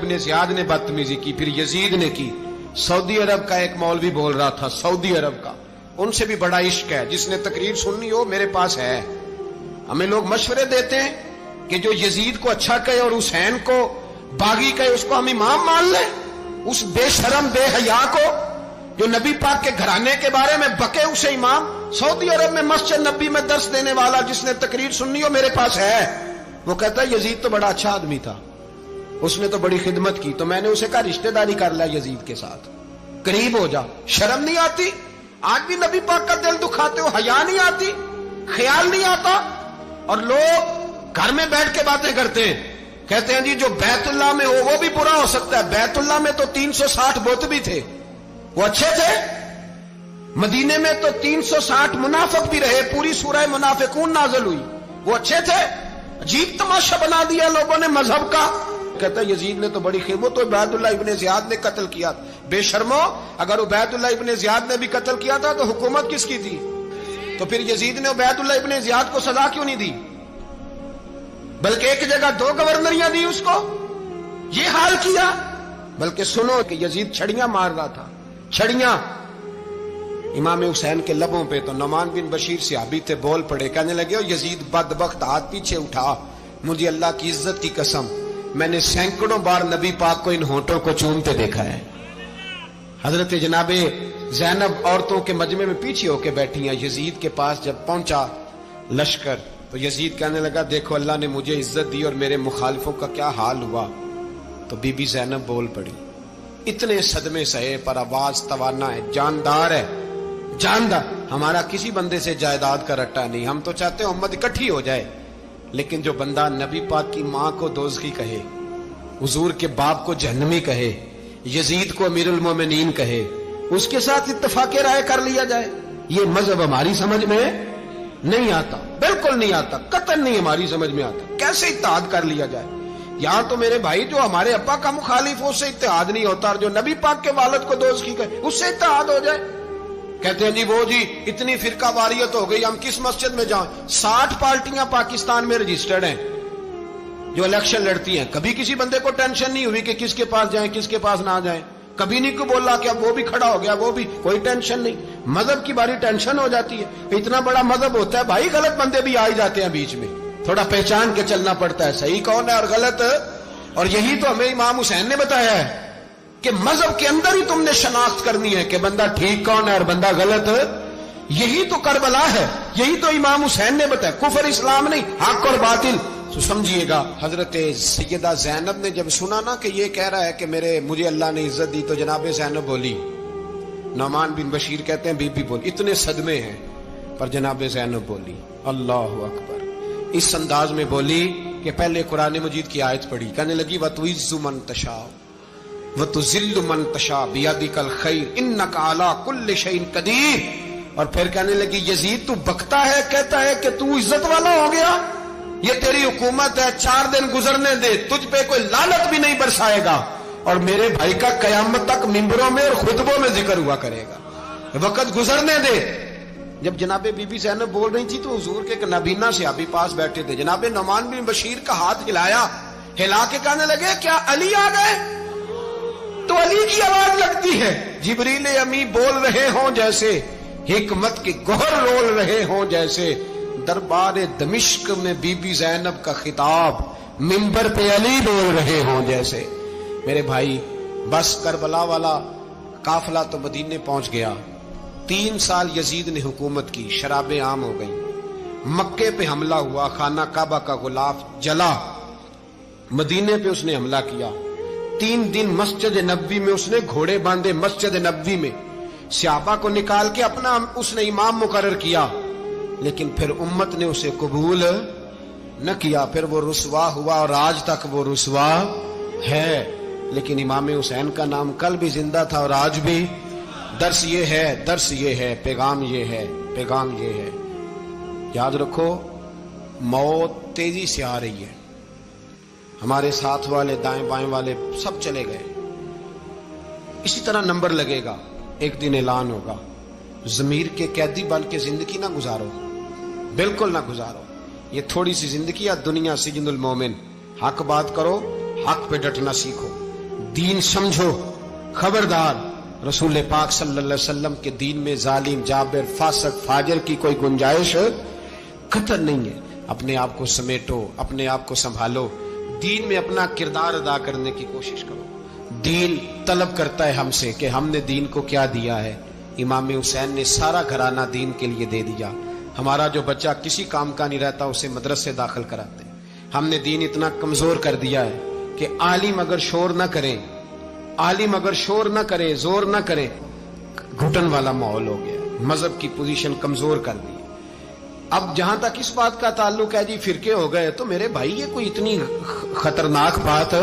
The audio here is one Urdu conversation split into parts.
ابن زیاد نے بدتمیزی کی، پھر یزید نے کی. سعودی عرب کا ایک مولوی بول رہا تھا، سعودی عرب کا، ان سے بھی بڑا عشق ہے، جس نے تقریر سننی ہو میرے پاس ہے. ہمیں لوگ مشورے دیتے ہیں کہ جو یزید کو اچھا کہے اور حسین کو باغی کہے اس کو ہم امام مان لیں. اس بے شرم بے حیا کو جو نبی پاک کے گھرانے کے بارے میں بکے اسے امام. سعودی عرب میں مسجد نبی میں درس دینے والا جس نے تقریر سننی ہو میرے پاس ہے. وہ کہتا ہے یزید تو بڑا اچھا آدمی تھا، اس نے تو بڑی خدمت کی. تو میں نے اسے کہا رشتہ داری کر لیا یزید کے ساتھ، قریب ہو جا. شرم نہیں آتی؟ آج بھی نبی پاک کا دل دکھاتے ہو، حیا نہیں آتی، خیال نہیں آتا؟ اور لوگ گھر میں بیٹھ کے باتیں کرتے ہیں، کہتے ہیں جی جو بیت اللہ میں ہو وہ بھی برا ہو سکتا ہے. بیت اللہ میں تو 360 بت بھی تھے، وہ اچھے تھے. مدینے میں تو 360 منافق بھی رہے، پوری سورہ منافقون نازل ہوئی، وہ اچھے تھے. عجیب تماشا بنا دیا لوگوں نے مذہب کا. کہتا ہے یزید نے تو بڑی خدمت، تو عبید اللہ ابن زیاد نے قتل کیا. بے شرمو، اگر عبید اللہ ابن زیاد نے بھی قتل کیا تھا تو حکومت کس کی تھی؟ تو پھر یزید نے عبید اللہ ابن زیاد کو سزا کیوں نہیں دی، بلکہ ایک جگہ 2 گورنریاں دی اس کو؟ یہ حال کیا. بلکہ سنو کہ یزید چھڑیاں مار رہا تھا، چھڑیاں امام حسین کے لبوں پہ. تو نعمان بن بشیر صحابی تھے، بول پڑے، کہنے لگے یزید بدبخت، ہاتھ پیچھے اٹھا، مجھے اللہ کی عزت کی قسم میں نے سینکڑوں بار نبی پاک کو ان ہونٹوں کو چومتے دیکھا ہے. حضرت جناب زینب عورتوں کے مجمع میں پیچھے ہو کے بیٹھی ہیں. یزید کے پاس جب پہنچا لشکر تو یزید کہنے لگا دیکھو اللہ نے مجھے عزت دی اور میرے مخالفوں کا کیا حال ہوا. تو بی بی زینب بول پڑی، اتنے صدمے سہے پر آواز توانا ہے، جاندار ہے، جاندار. ہمارا کسی بندے سے جائیداد کا رٹا نہیں، ہم تو چاہتے ہیں امت اکٹھی ہو جائے. لیکن جو بندہ نبی پاک کی ماں کو دوزخی کہے، حضور کے باپ کو جہنمی کہے، یزید کو امیر المومنین کہے، اس کے ساتھ اتفاق رائے کر لیا جائے، یہ مذہب ہماری سمجھ میں نہیں آتا، بالکل نہیں آتا، قطعاً نہیں ہماری سمجھ میں آتا. کیسے اتحاد کر لیا جائے؟ یہاں تو میرے بھائی جو ہمارے ابا کا مخالف ہو اس سے اتحاد نہیں ہوتا، اور جو نبی پاک کے والد کو دوزخی کہے اس سے اتحاد ہو جائے. کہتے ہیں جی وہ جی اتنی فرقہ واریت ہو گئی، ہم کس مسجد میں جائیں؟ 60 پارٹیاں پاکستان میں رجسٹرڈ ہیں جو الیکشن لڑتی ہیں. کبھی کسی بندے کو ٹینشن نہیں ہوئی کہ کس کے پاس جائیں کس کے پاس نہ جائیں. کبھی نہیں کو بولا کہ اب وہ بھی کھڑا ہو گیا، وہ بھی، کوئی ٹینشن نہیں. مذہب کی باری ٹینشن ہو جاتی ہے. اتنا بڑا مذہب ہوتا ہے بھائی، غلط بندے بھی آ جاتے ہیں بیچ میں، تھوڑا پہچان کے چلنا پڑتا ہے صحیح کون ہے اور غلط. اور یہی تو ہمیں امام حسین نے بتایا ہے کہ مذہب کے اندر ہی تم نے شناخت کرنی ہے کہ بندہ ٹھیک کون ہے اور بندہ غلط. یہی تو کربلا ہے، یہی تو امام حسین نے بتایا، کفر اسلام نہیں، حق اور باطل. تو سمجھیے گا حضرت سیدہ زینب نے جب سنا نا کہ یہ کہہ رہا ہے کہ مجھے اللہ نے عزت دی، تو جناب زینب بولی. نعمان بن بشیر کہتے ہیں بی بی بولی، اتنے صدمے ہیں پر جناب زینب بولی اللہ اکبر. اس انداز میں بولی کہ پہلے قرآن مجید کی آیت پڑھی، کہنے لگی وَتُعِزُّ مَن تَشَاءُ وَتُذِلُّ مَن تَشَاءُ بِيَدِكَ الْخَيْرُ إِنَّكَ عَلَىٰ كُلِّ شَيْءٍ قَدِيرٌ. اور پھر کہنے لگی یزید تو بکتا ہے، کہتا ہے کہ تو عزت والا ہو گیا، یہ تیری حکومت ہے، 4 دن گزرنے دے، تجھ پہ کوئی لعنت بھی نہیں برسائے گا، اور میرے بھائی کا قیامت تک ممبروں میں اور خطبوں میں ذکر ہوا کرے گا، وقت گزرنے دے. جب جناب بی بی زینب بول رہی تھی تو حضور کے ایک نابینا صحابی پاس بیٹھے تھے. جناب نعمان بن بشیر کا ہاتھ ہلایا، ہلا کے کہنے لگے کیا علی آ گئے؟ تو علی کی آواز لگتی ہے، جبریل امی بول رہے ہوں جیسے، حکمت کے گوہر رول رہے ہوں جیسے. دربار دمشق میں بی بی زینب کا خطاب، منبر پہ علی بول رہے ہوں جیسے. میرے بھائی بس کربلا والا قافلہ تو مدینے پہنچ گیا. 3 سال یزید نے حکومت کی، شرابیں عام ہو گئی، مکے پہ حملہ ہوا، خانہ کعبہ کا غلاف جلا، مدینے پہ اس نے حملہ کیا. 3 دن مسجد نبوی میں اس نے گھوڑے باندھے، مسجد نبوی میں صحابہ کو نکال کے اپنا اس نے امام مقرر کیا. لیکن پھر امت نے اسے قبول نہ کیا، پھر وہ رسوا ہوا اور آج تک وہ رسوا ہے. لیکن امام حسین کا نام کل بھی زندہ تھا اور آج بھی. درس یہ ہے، درس یہ ہے، پیغام یہ ہے، پیغام یہ ہے. یاد رکھو موت تیزی سے آ رہی ہے. ہمارے ساتھ والے دائیں بائیں والے سب چلے گئے، اسی طرح نمبر لگے گا، ایک دن اعلان ہوگا. ضمیر کے قیدی بن کے زندگی نہ گزارو، بالکل نہ گزارو. یہ تھوڑی سی زندگی ہے، دنیا سجن المومن. حق بات کرو، حق پہ ڈٹنا سیکھو. دین سمجھو, خبردار رسول پاک صلی اللہ علیہ وسلم کے دین میں ظالم, جابر, فاسق, فاجر کی کوئی گنجائش قطر نہیں ہے. اپنے آپ کو سمیٹو, اپنے آپ کو سنبھالو, دین میں اپنا کردار ادا کرنے کی کوشش کرو. دین طلب کرتا ہے ہم سے کہ ہم نے دین کو کیا دیا ہے. امام حسین نے سارا گھرانہ دین کے لیے دے دیا. ہمارا جو بچہ کسی کام کا نہیں رہتا اسے مدرسے داخل کراتے. ہم نے دین اتنا کمزور کر دیا ہے کہ عالم اگر شور نہ کریں, عالم اگر شور نہ کرے, زور نہ کرے, گھٹن والا ماحول ہو گیا. مذہب کی پوزیشن کمزور کر دی. اب جہاں تک اس بات کا تعلق ہے جی فرقے ہو گئے, تو میرے بھائی یہ کوئی اتنی خطرناک بات,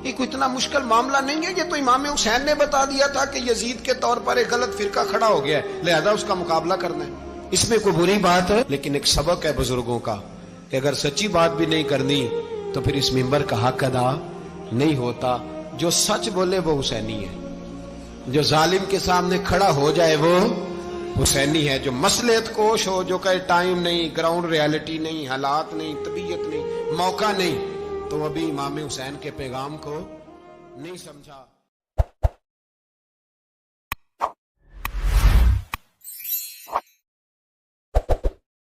یہ کوئی اتنا مشکل معاملہ نہیں ہے. یہ تو امام حسین نے بتا دیا تھا کہ یزید کے طور پر ایک غلط فرقہ کھڑا ہو گیا ہے, لہذا اس کا مقابلہ کرنا ہے. اس میں کوئی بری بات ہے, لیکن ایک سبق ہے بزرگوں کا کہ اگر سچی بات بھی نہیں کرنی تو پھر اس منبر کا حق ادا نہیں ہوتا. جو سچ بولے وہ حسینی ہے, جو ظالم کے سامنے کھڑا ہو جائے وہ حسینی ہے. جو مصلحت کوش ہو, جو کہے ٹائم نہیں, گراؤنڈ ریالٹی نہیں, حالات نہیں, طبیعت نہیں, موقع نہیں, تو ابھی امام حسین کے پیغام کو نہیں سمجھا.